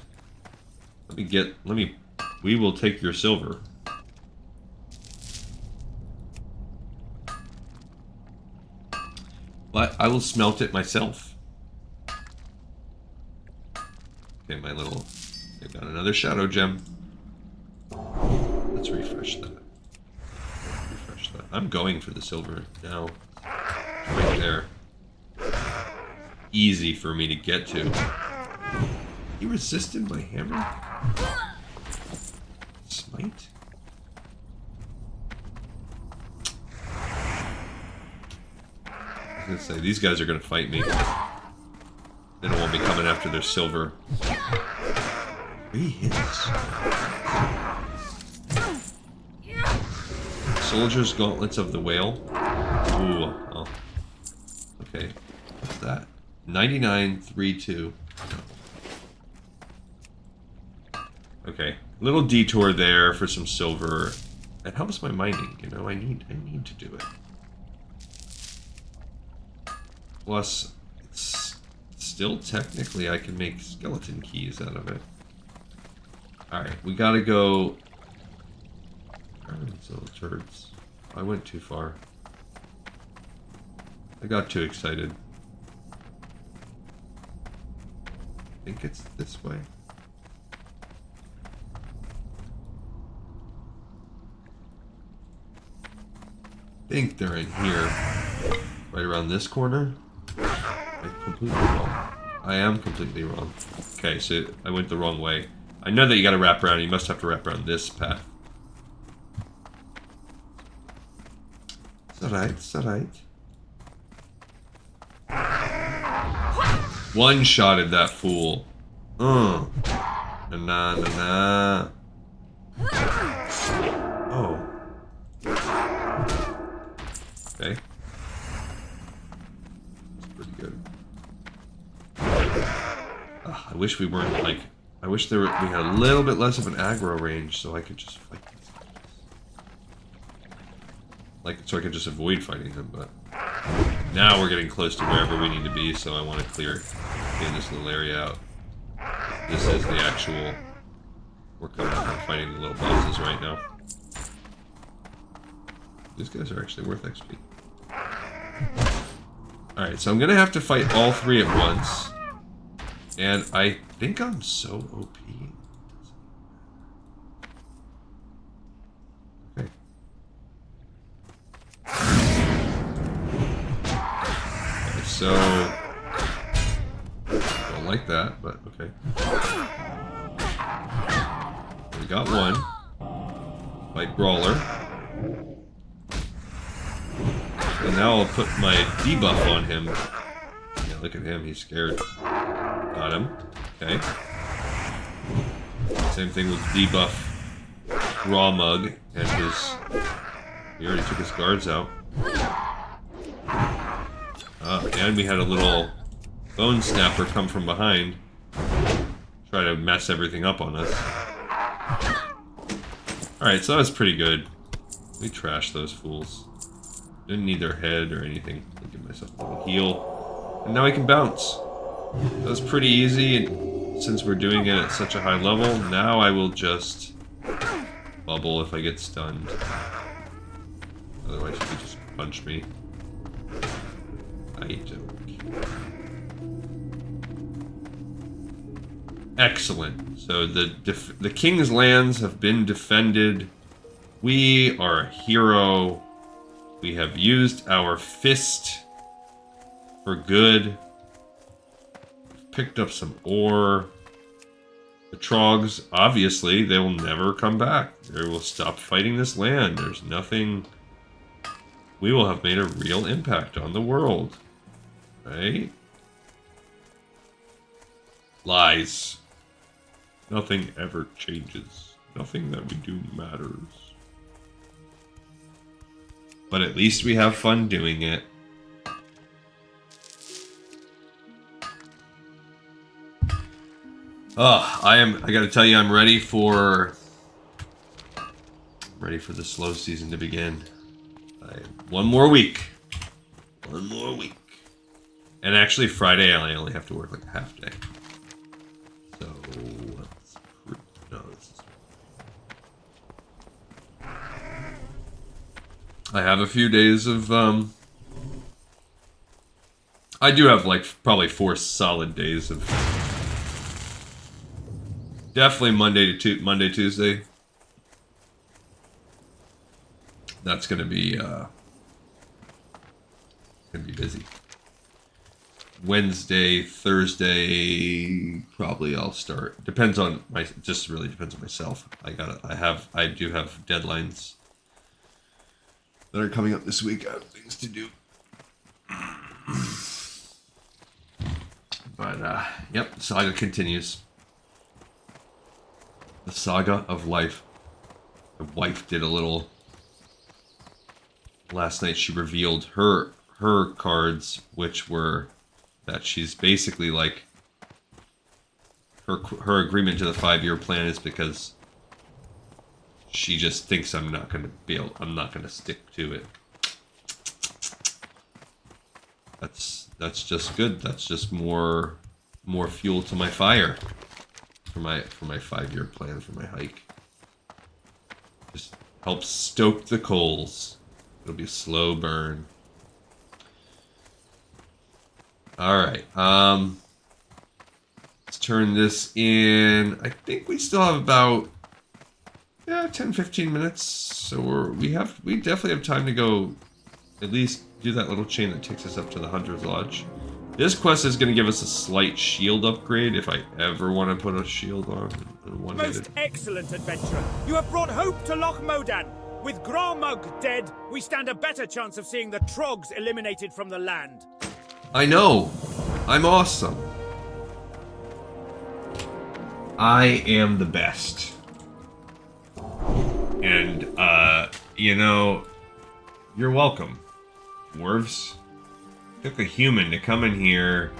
We will take your silver. But I will smelt it myself. Okay, I got another shadow gem. Let's refresh that. I'm going for the silver now. It's right there. Easy for me to get to. He resisted my hammer? Smite? I was gonna say, these guys are gonna fight me. They don't want me coming after their silver. 3 hits. Soldier's Gauntlets of the Whale. Ooh, oh. Okay. What's that? 9932. Okay. Little detour there for some silver. That helps my mining, you know, I need to do it. Plus, it's still technically I can make skeleton keys out of it. Alright, we gotta go. These little turds. I went too far. I got too excited. I think it's this way. I think they're in here. Right around this corner. I'm completely wrong. I am completely wrong. Okay, so I went the wrong way. I know that you gotta wrap around. You must have to wrap around this path. It's alright, it's alright. One-shotted that fool. Nah, nah, nah. Oh. Okay. That's pretty good. I wish we weren't like... I wish we had a little bit less of an aggro range so I could just fight these guys. Like, so I could just avoid fighting them, but... Now we're getting close to wherever we need to be, so I want to clear this little area out. This is the actual... We're coming up and fighting the little bosses right now. These guys are actually worth XP. Alright, so I'm gonna have to fight all 3 at once. And I think I'm so OP. Okay. Okay, so... Don't like that, but okay. We got one. Fight Brawler. And now I'll put my debuff on him. Yeah, look at him, he's scared. Got him. Okay. Same thing with debuff Raw Mug and his... He already took his guards out. And we had a little Bone Snapper come from behind. Try to mess everything up on us. Alright, so that was pretty good. We trashed those fools. Didn't need their head or anything. I'll give myself a little heal. And now I can bounce. That was pretty easy, and since we're doing it at such a high level, now I will just bubble if I get stunned. Otherwise, you could just punch me. I don't care. Excellent. So the King's lands have been defended. We are a hero. We have used our fist for good. Picked up some ore. The Trogs, obviously, they will never come back. They will stop fighting this land. There's nothing... We will have made a real impact on the world. Right? Lies. Nothing ever changes. Nothing that we do matters. But at least we have fun doing it. Oh, I gotta tell you, I'm ready for the slow season to begin. One more week. One more week. And actually Friday I only have to work like a half day. So no, this is... I have a few days of I do have like probably 4 solid days of definitely Monday, Tuesday. That's gonna be busy. Wednesday, Thursday, probably I'll start. Depends on just really depends on myself. I do have deadlines that are coming up this week. I have things to do. But yep, the saga continues. The saga of life. My wife did a little. Last night she revealed her cards, which were that she's basically like her agreement to the 5-year plan is because she just thinks I'm not going to stick to it. That's just good. That's just more fuel to my fire for my 5-year plan for my hike. Just helps stoke the coals. It'll be a slow burn. Alright, let's turn this in. I think we still have about 10-15 minutes. So we definitely have time to go at least do that little chain that takes us up to the Hunter's Lodge. This quest is going to give us a slight shield upgrade if I ever want to put a shield on. Most excellent adventurer. You have brought hope to Loch Modan. With Gromug dead, we stand a better chance of seeing the Trogs eliminated from the land. I know. I'm awesome. I am the best. And, you know, you're welcome, dwarves. Took a human to come in here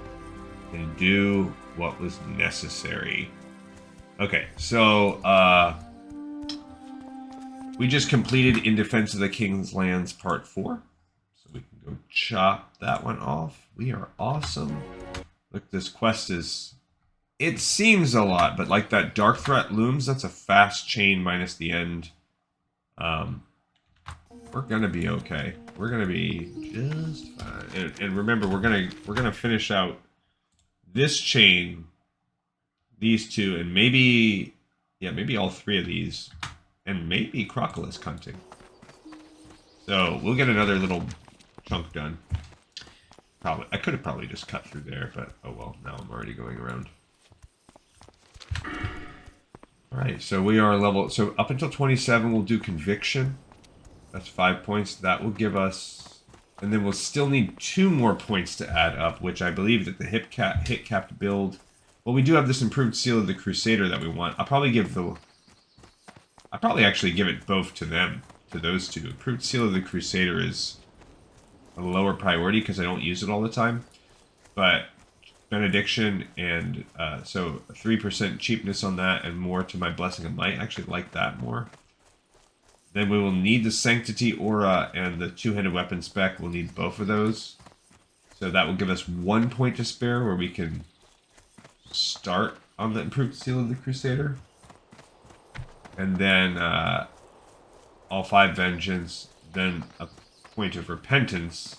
and do what was necessary. Okay, so, we just completed In Defense of the King's Lands Part 4. So we can go chop that one off. We are awesome. Look, this quest is... It seems a lot, but like that Dark Threat looms, that's a fast chain minus the end. We're gonna be okay. We're gonna be just fine. And remember, we're gonna finish out this chain, these two, and maybe all 3 of these. And maybe Crocolisk hunting. So we'll get another little chunk done. Probably I could have probably just cut through there, but oh well, now I'm already going around. Alright, so we are level so up until 27 we'll do conviction. That's 5 points. That will give us, and then we'll still need 2 more points to add up, which I believe that the hit capped build. Well, we do have this improved Seal of the Crusader that we want. I'll probably actually give it both to them, to those two. Improved Seal of the Crusader is a lower priority because I don't use it all the time. But Benediction and so 3% cheapness on that and more to my Blessing of Might. I actually like that more. Then we will need the Sanctity Aura and the 2-handed weapon spec. We'll need both of those. So that will give us 1 point to spare where we can start on the Improved Seal of the Crusader. And then all 5 vengeance, then a point of repentance,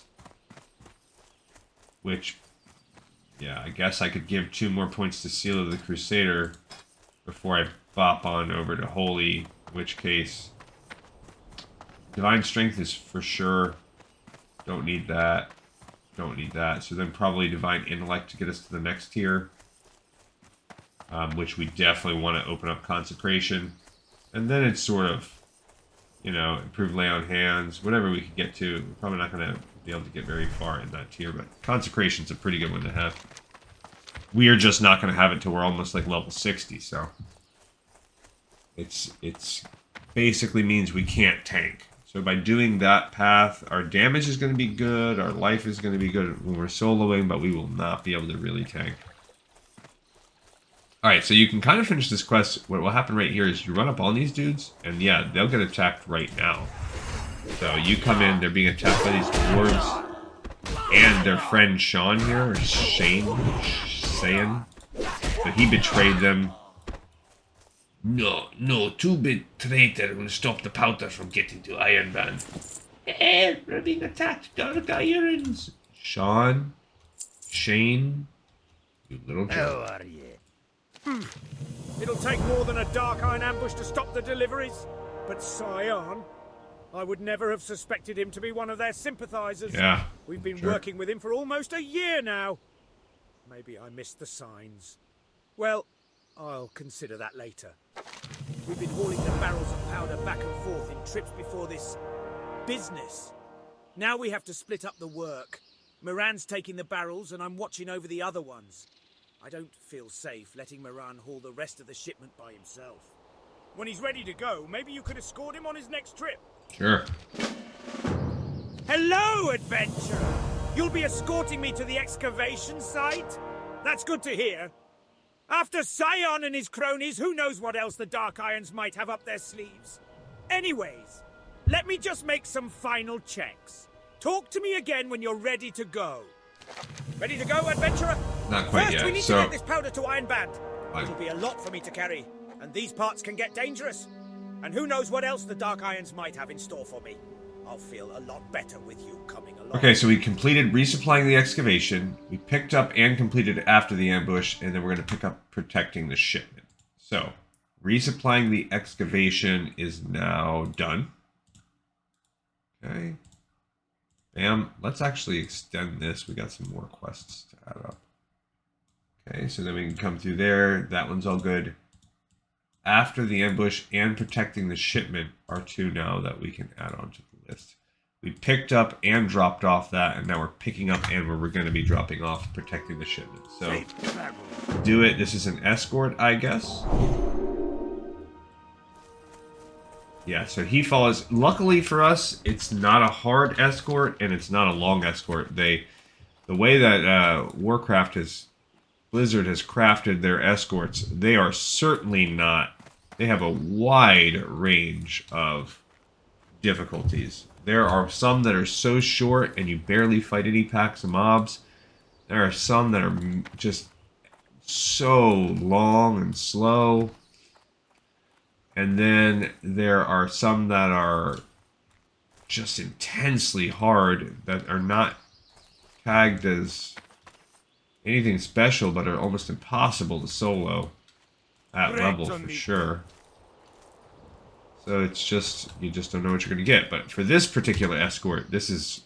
which, yeah, I guess I could give 2 more points to Seal of the Crusader before I bop on over to Holy, in which case Divine Strength is for sure. Don't need that. Don't need that. So then probably Divine Intellect to get us to the next tier. which we definitely want to open up Consecration. And then it's sort of, you know, improve lay on hands, whatever we can get to. We're probably not going to be able to get very far in that tier, but Consecration's a pretty good one to have. We are just not going to have it till we're almost like level 60, so it's basically means we can't tank. So by doing that path, our damage is going to be good, our life is going to be good when we're soloing, but we will not be able to really tank. Alright, so you can kind of finish this quest. What will happen right here is you run up on these dudes, and yeah, they'll get attacked right now. So you come in, they're being attacked by these dwarves, and their friend Sean here, or Shane, but he betrayed them. No, two-bit traitor will stop the powder from getting to Ironband. We're being attacked, dark irons. Shane, you little jerk. How are you? It'll take more than a dark iron ambush to stop the deliveries. But Scion, I would never have suspected him to be one of their sympathizers. Yeah, We've been working with him for almost a year now. Maybe I missed the signs. Well, I'll consider that later. We've been hauling the barrels of powder back and forth in trips before this business. Now we have to split up the work. Moran's taking the barrels and I'm watching over the other ones. I don't feel safe letting Moran haul the rest of the shipment by himself. When he's ready to go, maybe you could escort him on his next trip. Sure. Hello, adventurer! You'll be escorting me to the excavation site? That's good to hear. After Scion and his cronies, who knows what else the Dark Irons might have up their sleeves? Anyways, let me just make some final checks. Talk to me again when you're ready to go. Ready to go, adventurer? Not quite First, yet, we need so to get this powder to Ironband. Fine. It'll be a lot for me to carry, and these parts can get dangerous. And who knows what else the Dark Irons might have in store for me. I'll feel a lot better with you coming along. Okay, so we completed resupplying the excavation. We picked up and completed after the ambush, and then we're going to pick up protecting the shipment. So, resupplying the excavation is now done. Okay. Bam. Let's actually extend this. We got some more quests to add up. Okay, so then we can come through there. That one's all good. After the ambush and protecting the shipment are two now that we can add on to the list. We picked up and dropped off that, and now we're picking up and we're going to be dropping off protecting the shipment. So, do it. This is an escort, I guess. Yeah, so he follows. Luckily for us, it's not a hard escort and it's not a long escort. The way that Warcraft Blizzard has crafted their escorts, they are certainly not. They have a wide range of difficulties. There are some that are so short and you barely fight any packs of mobs. There are some that are just so long and slow. And then there are some that are just intensely hard that are not tagged as anything special, but are almost impossible to solo at level for sure. So it's just, you just don't know what you're going to get. But for this particular escort, this is,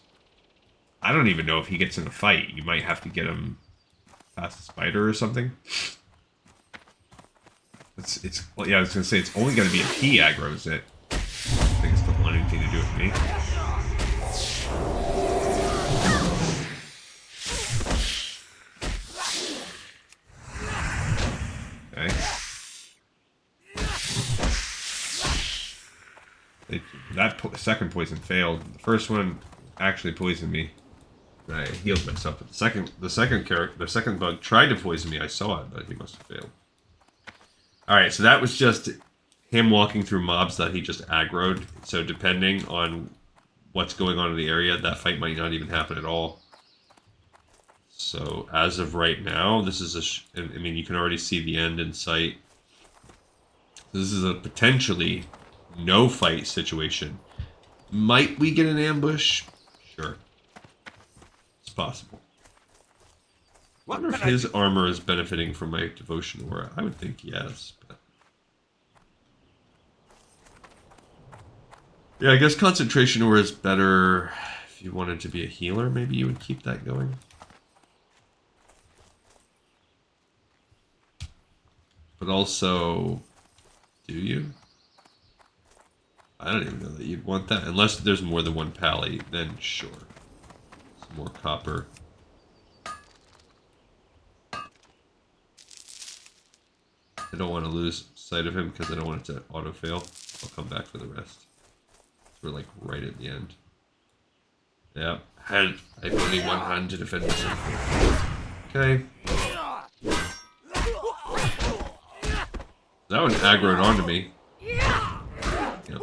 I don't even know if he gets in a fight. You might have to get him past the spider or something. Well, yeah, I was going to say, it's only going to be if he aggroes it. I think it's not want anything to do with me. That second poison failed. The first one actually poisoned me. I healed myself. But the second bug tried to poison me. I saw it, but he must have failed. All right, so that was just him walking through mobs that he just aggroed. So depending on what's going on in the area, that fight might not even happen at all. So as of right now, this is I mean, you can already see the end in sight. This is a potentially no fight situation. Might we get an ambush? Sure. It's possible. I wonder if his armor is benefiting from my devotion aura. I would think yes. But... yeah, I guess concentration aura is better. If you wanted to be a healer, maybe you would keep that going. But also, do you? I don't even know that you'd want that. Unless there's more than one pally, then sure. Some more copper. I don't want to lose sight of him because I don't want it to auto-fail. I'll come back for the rest. We're like right at the end. Yeah, I've only one hand to defend myself. Okay. That one aggroed onto me. Yep.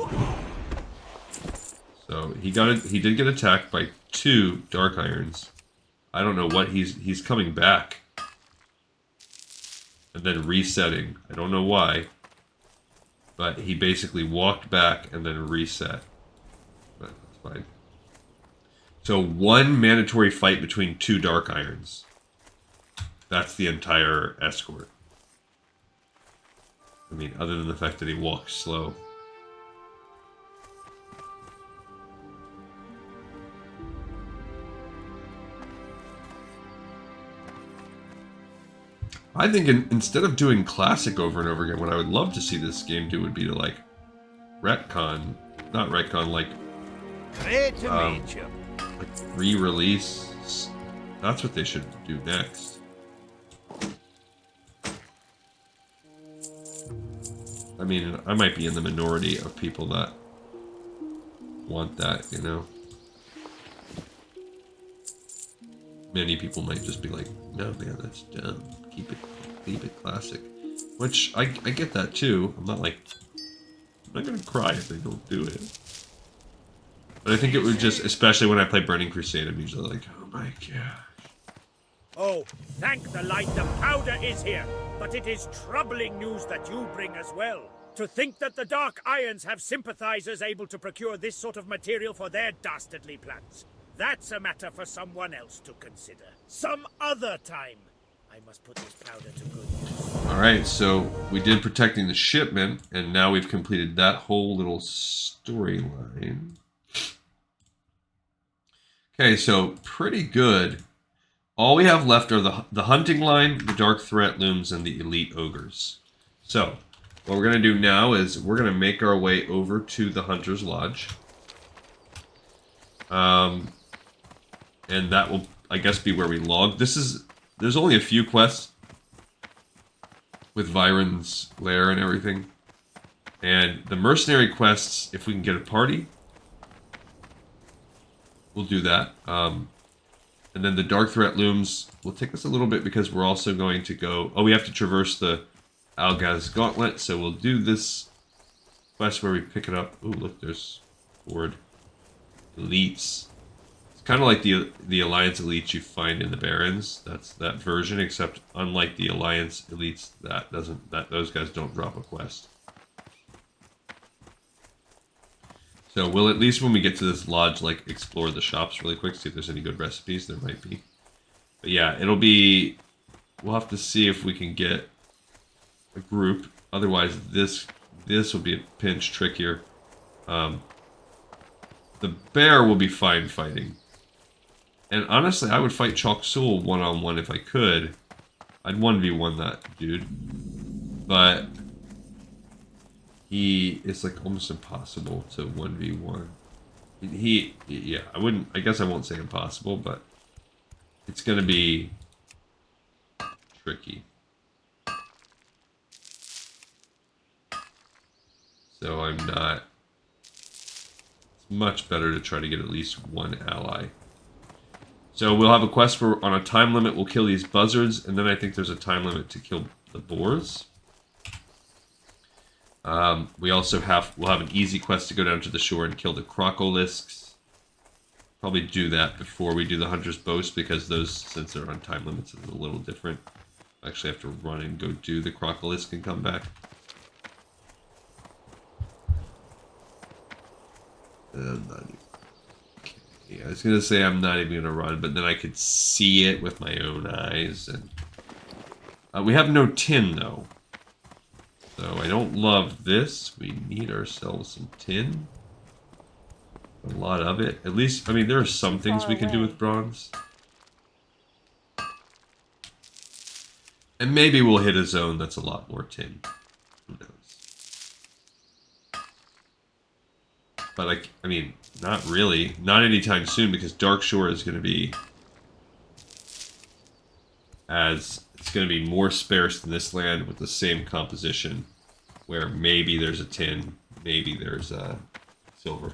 So he did get attacked by 2 dark irons. I don't know what he's coming back. And then resetting. I don't know why. But he basically walked back and then reset. But that's fine. So 1 mandatory fight between 2 dark irons. That's the entire escort. I mean, other than the fact that he walks slow. I think instead of doing classic over and over again, what I would love to see this game do would be to like retcon, not retcon, like re-release. That's what they should do next. I mean, I might be in the minority of people that want that, you know. Many people might just be like, no man, that's dumb. Keep it classic. Which I get that too. I'm not gonna cry if they don't do it. But I think it would just, especially when I play Burning Crusade, I'm usually like, oh my gosh. Oh, thank the light, the powder is here. But it is troubling news that you bring as well. To think that the Dark Irons have sympathizers able to procure this sort of material for their dastardly plans. That's a matter for someone else to consider. Some other time. I must put this powder to good use. Alright, so we did protecting the shipment, and now we've completed that whole little storyline. Okay, so pretty good. All we have left are the hunting line, the dark threat looms, and the elite ogres. So, what we're going to do now is we're going to make our way over to the Hunter's Lodge. And that will, I guess, be where we log. There's only a few quests with Viren's lair and everything. And the mercenary quests, if we can get a party, we'll do that. And then the Dark Threat Looms will take us a little bit because we're also going to go... Oh, we have to traverse the Algaz Gauntlet, so we'll do this quest where we pick it up. Ooh, look, there's Horde Elites. It's kind of like the Alliance Elites you find in the Barrens. That's that version, except unlike the Alliance Elites, those guys don't drop a quest. So we'll, at least when we get to this lodge, like, explore the shops really quick, see if there's any good recipes. There might be. But yeah, it'll be... We'll have to see if we can get a group. Otherwise, this will be a pinch trickier. The bear will be fine fighting. And honestly, I would fight Chalk Soul one-on-one if I could. I'd 1v1 that dude. But... he is like almost impossible to 1v1. Yeah, I guess I won't say impossible, but it's gonna be tricky. So it's much better to try to get at least one ally. So we'll have a quest where on a time limit we'll kill these buzzards, and then I think there's a time limit to kill the boars. We'll have an easy quest to go down to the shore and kill the crocolisks. Probably do that before we do the Hunter's Boast, because those, since they're on time limits, it's a little different. I actually have to run and go do the crocolisk and come back. Okay, I was gonna say I'm not even gonna run, but then I could see it with my own eyes. And we have no tin though. So I don't love this. We need ourselves some tin. A lot of it. At least, I mean, there are some things we can do with bronze. And maybe we'll hit a zone that's a lot more tin. Who knows? But I mean, not really. Not anytime soon, because Dark Shore is going to be it's going to be more sparse than this land with the same composition, where maybe there's a tin, maybe there's a silver.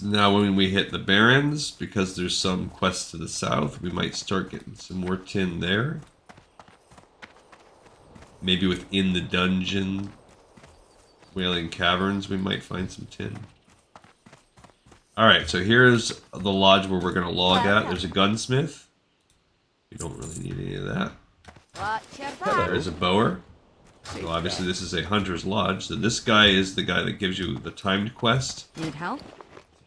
Now when we hit the Barrens, because there's some quests to the south, we might start getting some more tin there. Maybe within the dungeon, Wailing Caverns, we might find some tin. Alright, so here's the lodge where we're going to log at. There's a gunsmith. We don't really need any of that. There's a bower. So obviously this is a hunter's lodge. So this guy is the guy that gives you the timed quest. Need help?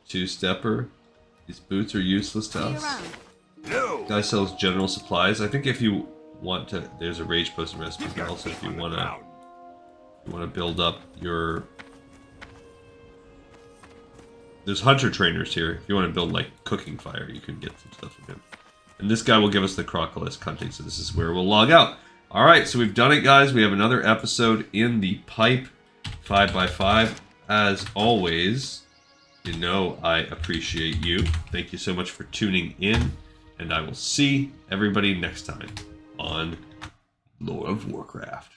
Two-stepper. These boots are useless to us. No. Guy sells general supplies. I think if you want to, there's a rage potion recipe, but also if you want to build up your, there's hunter trainers here. If you want to build like cooking fire, you can get some stuff from him. And this guy will give us the Crocolisk hunting, so this is where we'll log out. All right, so we've done it, guys. We have another episode in the pipe, 5x5. As always, you know I appreciate you. Thank you so much for tuning in, and I will see everybody next time on Lore of Warcraft.